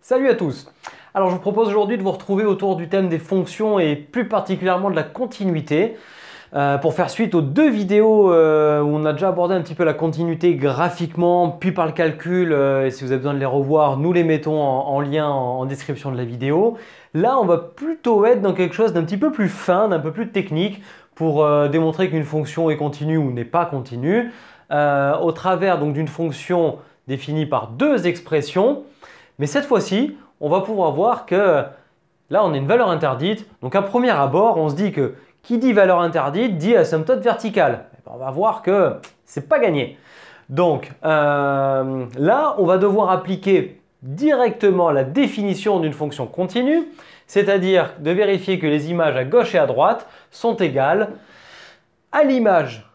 Salut à tous. Alors je vous propose aujourd'hui de vous retrouver autour du thème des fonctions et plus particulièrement de la continuité pour faire suite aux deux vidéos où on a déjà abordé un petit peu la continuité graphiquement puis par le calcul et si vous avez besoin de les revoir, nous les mettons en lien en description de la vidéo. Là on va plutôt être dans quelque chose d'un petit peu plus fin, d'un peu plus technique pour démontrer qu'une fonction est continue ou n'est pas continue au travers donc d'une fonction définie par deux expressions. Mais cette fois-ci, on va pouvoir voir que là, on a une valeur interdite. Donc à premier abord, on se dit que qui dit valeur interdite dit asymptote verticale. On va voir que c'est pas gagné. Donc là, on va devoir appliquer directement la définition d'une fonction continue, c'est-à-dire de vérifier que les images à gauche et à droite sont égales à l'image.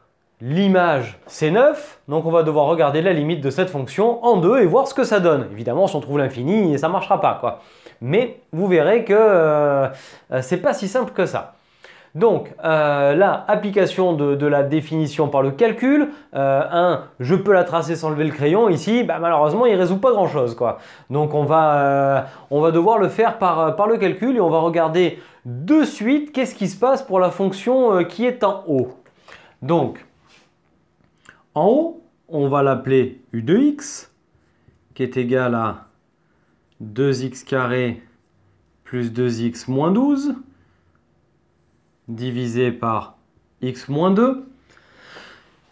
L'image, c'est 9, donc on va devoir regarder la limite de cette fonction en 2 et voir ce que ça donne. Évidemment, si on trouve l'infini, ça ne marchera pas, quoi. Mais vous verrez que c'est pas si simple que ça. Donc, là, application de la définition par le calcul. Je peux la tracer sans lever le crayon. Ici, malheureusement, il ne résout pas grand-chose, quoi. Donc, on va devoir le faire par le calcul et on va regarder de suite qu'est-ce qui se passe pour la fonction qui est en haut. Donc, en haut, on va l'appeler u de x, qui est égal à 2x carré plus 2x moins 12, divisé par x moins 2.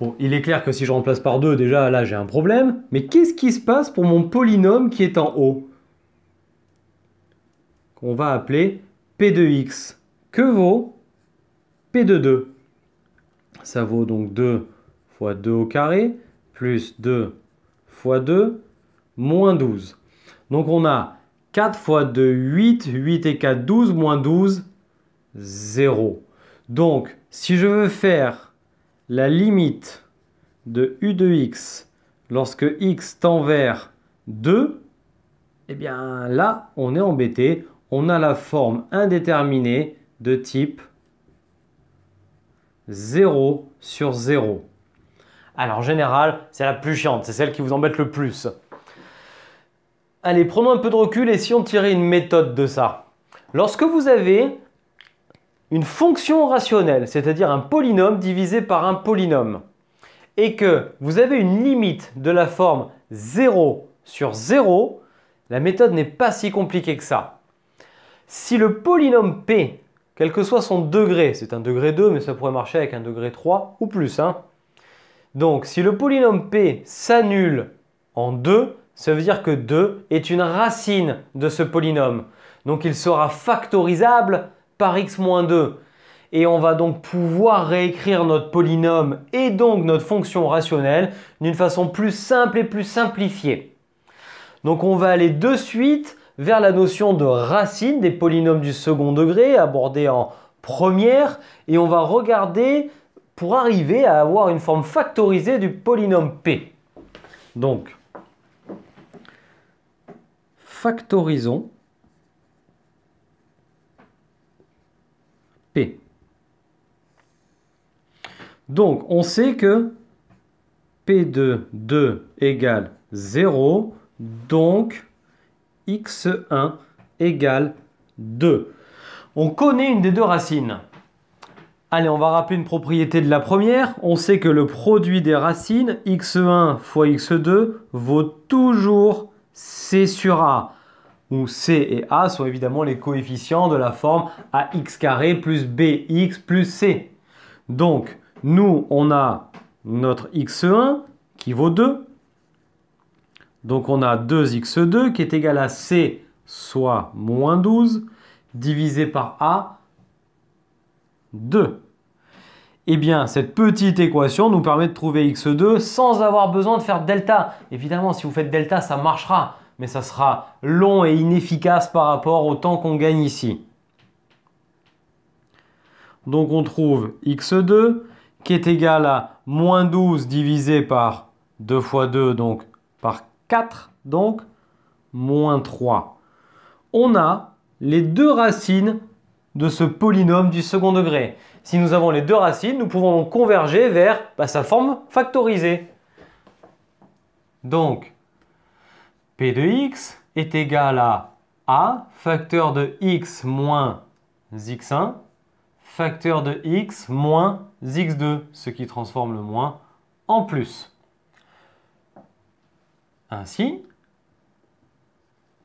Bon, il est clair que si je remplace par 2, déjà là j'ai un problème. Mais qu'est-ce qui se passe pour mon polynôme qui est en haut? Qu'on va appeler p de x. Que vaut p de 2? Ça vaut donc 2 fois 2 au carré, plus 2 fois 2, moins 12. Donc on a 4 fois 2, 8, 8 et 4, 12, moins 12, 0. Donc si je veux faire la limite de u de x lorsque x tend vers 2, eh bien là on est embêté. On a la forme indéterminée de type 0 sur 0. Alors en général, c'est la plus chiante, c'est celle qui vous embête le plus. Allez, prenons un peu de recul et essayons de tirer une méthode de ça. Lorsque vous avez une fonction rationnelle, c'est-à-dire un polynôme divisé par un polynôme, et que vous avez une limite de la forme 0 sur 0, la méthode n'est pas si compliquée que ça. Si le polynôme P, quel que soit son degré, c'est un degré 2, mais ça pourrait marcher avec un degré 3 ou plus, donc, si le polynôme P s'annule en 2, ça veut dire que 2 est une racine de ce polynôme. Donc, il sera factorisable par x-2. Et on va donc pouvoir réécrire notre polynôme et donc notre fonction rationnelle d'une façon plus simple et plus simplifiée. Donc, on va aller de suite vers la notion de racine des polynômes du second degré abordée en première. Et on va regarder pour arriver à avoir une forme factorisée du polynôme P. Donc, factorisons P. Donc, on sait que P de 2 égale 0, donc x1 égale 2. On connaît une des deux racines. Allez, on va rappeler une propriété de la première. On sait que le produit des racines, x1 fois x2, vaut toujours c sur a, où c et a sont évidemment les coefficients de la forme ax carré plus bx plus c. Donc, nous, on a notre x1 qui vaut 2. Donc, on a 2x2 qui est égal à c, soit moins 12, divisé par a, 2. Eh bien, cette petite équation nous permet de trouver x2 sans avoir besoin de faire delta. Évidemment, si vous faites delta, ça marchera, mais ça sera long et inefficace par rapport au temps qu'on gagne ici. Donc, on trouve x2 qui est égal à moins 12 divisé par 2 fois 2, donc par 4, donc moins 3. On a les deux racines de ce polynôme du second degré. Si nous avons les deux racines, nous pouvons donc converger vers sa forme factorisée. Donc, P de x est égal à A, facteur de x moins x1, facteur de x moins x2, ce qui transforme le moins en plus. Ainsi,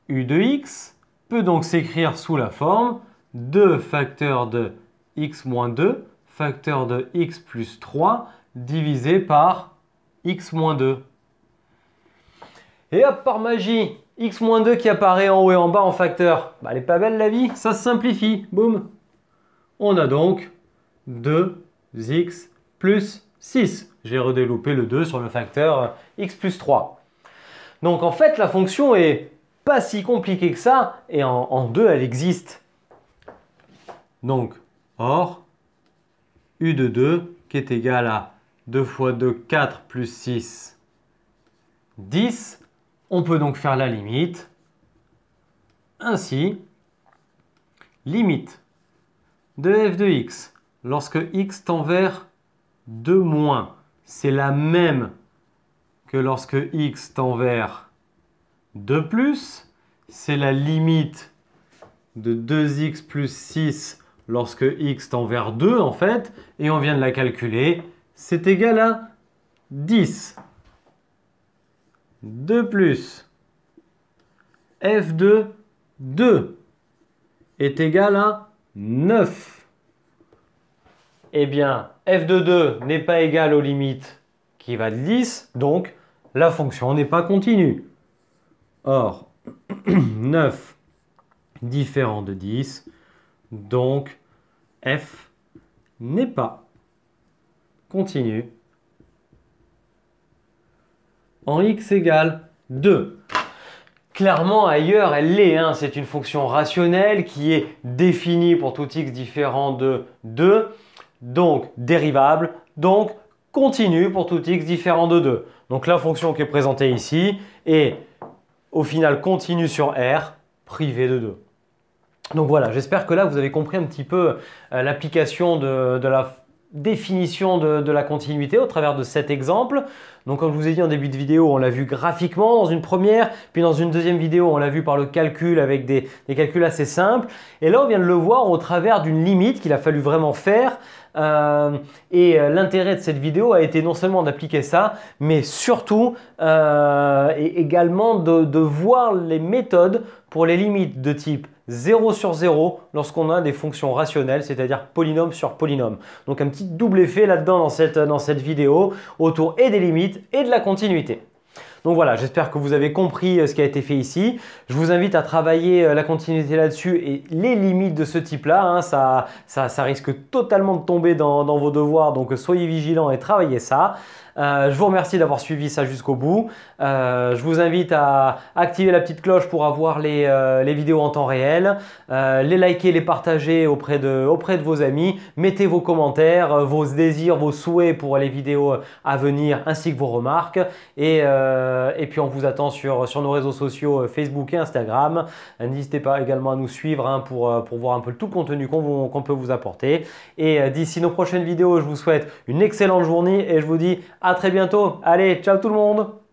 u de x peut donc s'écrire sous la forme 2 facteur de x moins 2, facteur de x plus 3, divisé par x moins 2. Et hop, par magie, x moins 2 qui apparaît en haut et en bas en facteur. Bah, elle est pas belle la vie, ça se simplifie. Boum. On a donc 2x plus 6. J'ai redéveloppé le 2 sur le facteur x plus 3. Donc en fait, la fonction est pas si compliquée que ça. Et en 2, elle existe. Donc, or, u de 2 qui est égal à 2 fois 2, 4 plus 6, 10. On peut donc faire la limite. Ainsi, limite de f de x lorsque x tend vers 2 moins, c'est la même que lorsque x tend vers 2 plus. C'est la limite de 2x plus 6 lorsque x tend vers 2 en fait. Et on vient de la calculer. C'est égal à 10. 2 plus f de 2 est égal à 9. Eh bien, f de 2 n'est pas égal aux limites qui va de 10, donc la fonction n'est pas continue. Or, 9 différent de 10, donc f n'est pas continue en x égale 2. Clairement, ailleurs, elle l'est. Hein. C'est une fonction rationnelle qui est définie pour tout x différent de 2. Donc, dérivable. Donc, continue pour tout x différent de 2. Donc, la fonction qui est présentée ici est au final continue sur R, privée de 2. Donc voilà, j'espère que là, vous avez compris un petit peu l'application de la définition de la continuité au travers de cet exemple. Donc comme je vous ai dit en début de vidéo, on l'a vu graphiquement dans une première, puis dans une deuxième vidéo, on l'a vu par le calcul avec des calculs assez simples. Et là, on vient de le voir au travers d'une limite qu'il a fallu vraiment faire. L'intérêt de cette vidéo a été non seulement d'appliquer ça, mais surtout et également de voir les méthodes pour les limites de type 0 sur 0 lorsqu'on a des fonctions rationnelles, c'est-à-dire polynôme sur polynôme. Donc un petit double effet là-dedans dans cette vidéo autour et des limites et de la continuité. Donc voilà, j'espère que vous avez compris ce qui a été fait ici. Je vous invite à travailler la continuité là-dessus et les limites de ce type-là. Hein, ça risque totalement de tomber dans vos devoirs, donc soyez vigilants et travaillez ça. Je vous remercie d'avoir suivi ça jusqu'au bout. Je vous invite à activer la petite cloche pour avoir les vidéos en temps réel, les liker, les partager auprès de vos amis. Mettez vos commentaires, vos désirs, vos souhaits pour les vidéos à venir ainsi que vos remarques. Et puis on vous attend sur nos réseaux sociaux Facebook et Instagram. N'hésitez pas également à nous suivre hein, pour voir un peu tout le contenu qu'on peut vous apporter. Et d'ici nos prochaines vidéos, je vous souhaite une excellente journée et je vous dis à très bientôt. Allez, ciao tout le monde!